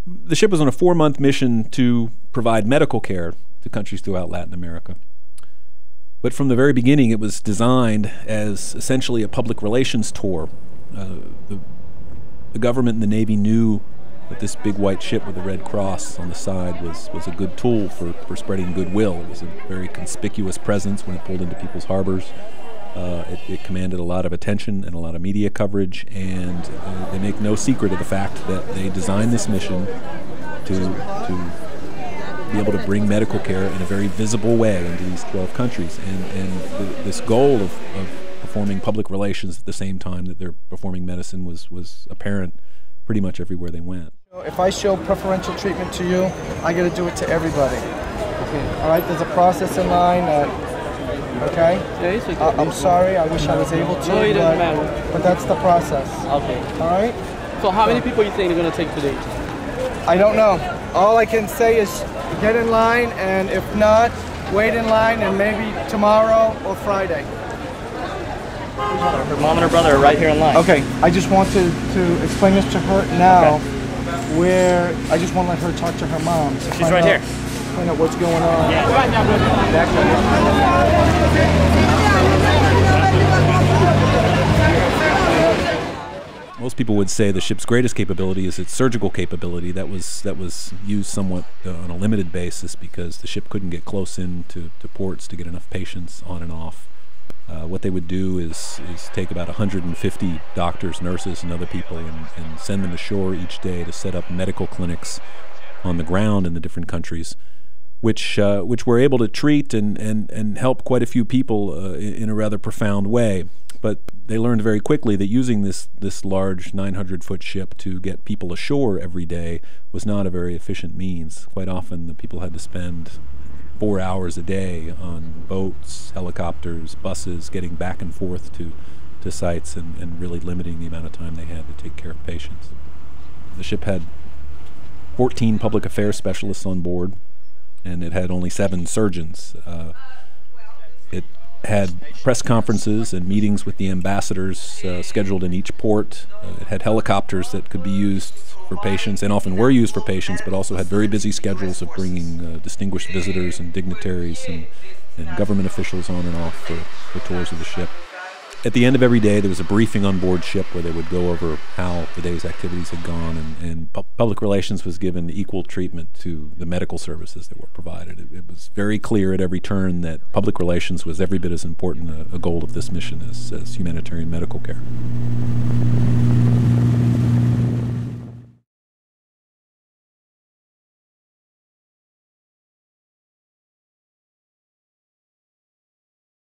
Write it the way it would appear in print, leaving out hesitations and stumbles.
The ship was on a 4-month mission to provide medical care to countries throughout Latin America. But from the very beginning, it was designed as essentially a public relations tour. The government and the Navy knew that this big white ship with a red cross on the side was a good tool for spreading goodwill. It was a very conspicuous presence when it pulled into people's harbors. It commanded a lot of attention and a lot of media coverage, and they make no secret of the fact that they designed this mission to be able to bring medical care in a very visible way into these 12 countries. And this goal of performing public relations at the same time that they're performing medicine was apparent pretty much everywhere they went. If I show preferential treatment to you, I got to do it to everybody. Okay. All right, there's a process in line. Okay? I'm sorry, I wish I was able to, no, it doesn't matter. But that's the process. Okay. All right? So how many people you think they're going to take today? I don't know. All I can say is get in line, and if not, wait in line, and maybe tomorrow or Friday. Her mom and her brother are right here in line. Okay, I just want to explain this to her now, where I just want to let her talk to her mom. She's right here. Find out what's going on. Yeah. Most people would say the ship's greatest capability is its surgical capability. That was used somewhat on a limited basis because the ship couldn't get close into ports to get enough patients on and off. What they would do is take about 150 doctors, nurses, and other people and send them ashore each day to set up medical clinics on the ground in the different countries, which were able to treat and help quite a few people in a rather profound way. But they learned very quickly that using this large 900-foot ship to get people ashore every day was not a very efficient means. Quite often the people had to spend 4 hours a day on boats, helicopters, buses, getting back and forth to sites and really limiting the amount of time they had to take care of patients. The ship had 14 public affairs specialists on board, and it had only 7 surgeons. It had press conferences and meetings with the ambassadors scheduled in each port. It had helicopters that could be used for patients, and often were used for patients, but also had very busy schedules of bringing distinguished visitors and dignitaries and government officials on and off for tours of the ship. At the end of every day, there was a briefing on board ship where they would go over how the day's activities had gone, and public relations was given equal treatment to the medical services that were provided. It was very clear at every turn that public relations was every bit as important a goal of this mission as humanitarian medical care.